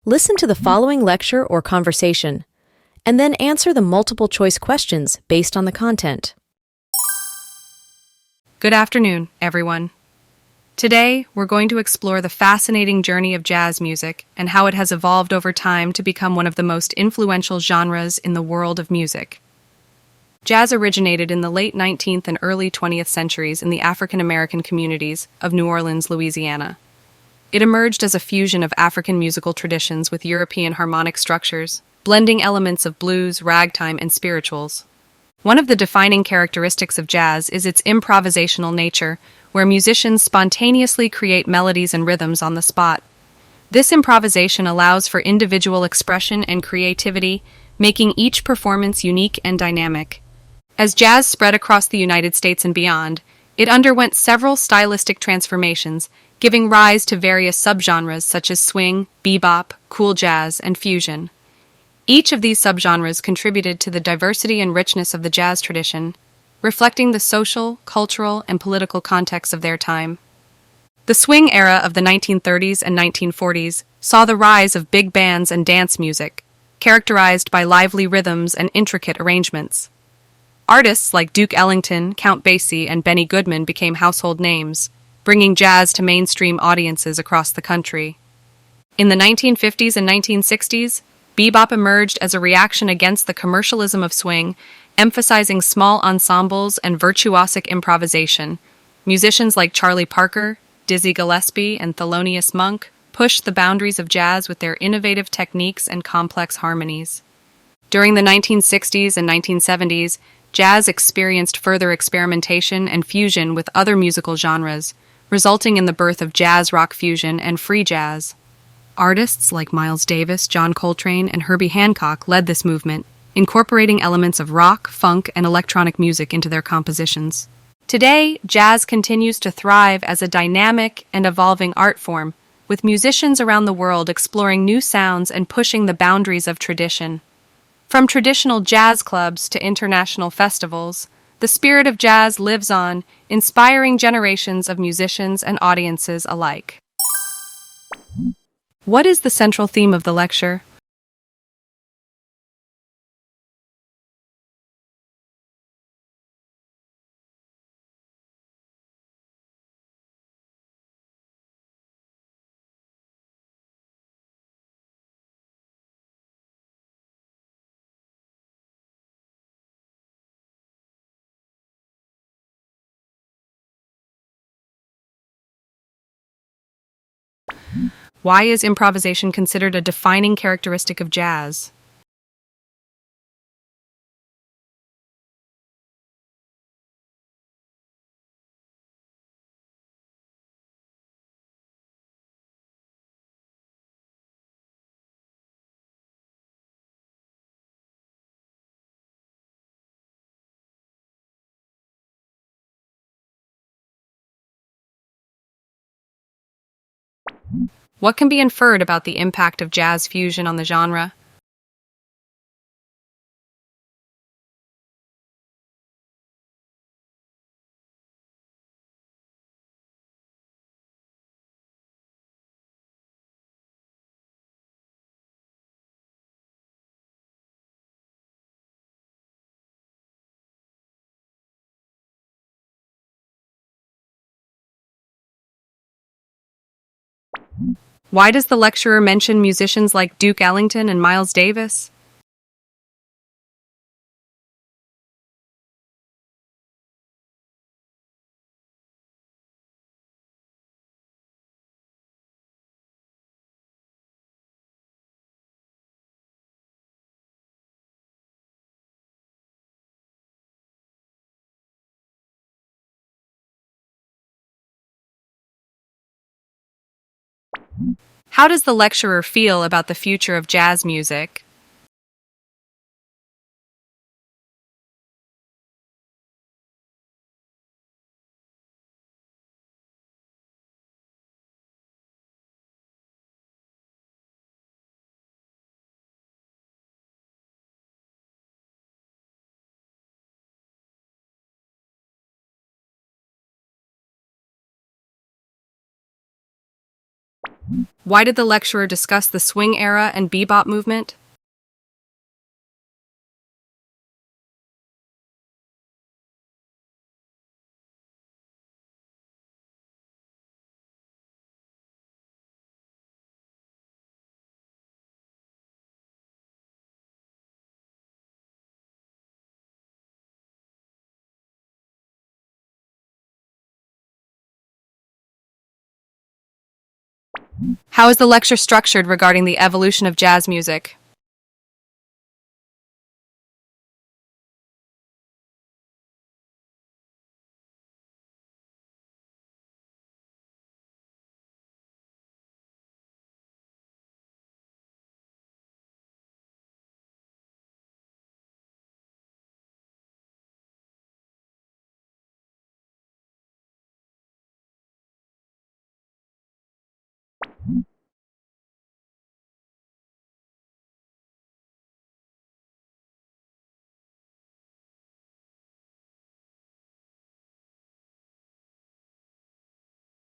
Listen to the following lecture or conversation, and then answer the multiple choice questions based on the content. Good afternoon, everyone. Today, we're going to explore the fascinating journey of jazz music and how it has evolved over time to become one of the most influential genres in the world of music. Jazz originated in the late 19th and early 20th centuries in the African American communities of New Orleans, Louisiana. It emerged as a fusion of African musical traditions with European harmonic structures, blending elements of blues, ragtime, and spirituals. One of the defining characteristics of jazz is its improvisational nature, where musicians spontaneously create melodies and rhythms on the spot. This improvisation allows for individual expression and creativity, making each performance unique and dynamic. As jazz spread across the United States and beyond, it underwent several stylistic transformations, giving rise to various subgenres such as swing, bebop, cool jazz, and fusion. Each of these subgenres contributed to the diversity and richness of the jazz tradition, reflecting the social, cultural, and political context of their time. The swing era of the 1930s and 1940s saw the rise of big bands and dance music, characterized by lively rhythms and intricate arrangements. Artists like Duke Ellington, Count Basie, and Benny Goodman became household names, bringing jazz to mainstream audiences across the country. In the 1950s and 1960s, bebop emerged as a reaction against the commercialism of swing, emphasizing small ensembles and virtuosic improvisation. Musicians like Charlie Parker, Dizzy Gillespie, and Thelonious Monk pushed the boundaries of jazz with their innovative techniques and complex harmonies. During the 1960s and 1970s, jazz experienced further experimentation and fusion with other musical genres, resulting in the birth of jazz rock fusion and free jazz. Artists like Miles Davis, John Coltrane, and Herbie Hancock led this movement, incorporating elements of rock, funk, and electronic music into their compositions. Today, jazz continues to thrive as a dynamic and evolving art form, with musicians around the world exploring new sounds and pushing the boundaries of tradition. From traditional jazz clubs to international festivals, the spirit of jazz lives on, inspiring generations of musicians and audiences alike. What is the central theme of the lecture? Why is improvisation considered a defining characteristic of jazz? What can be inferred about the impact of jazz fusion on the genre? Why does the lecturer mention musicians like Duke Ellington and Miles Davis? How does the lecturer feel about the future of jazz music? Why did the lecturer discuss the swing era and bebop movement? How is the lecture structured regarding the evolution of jazz music?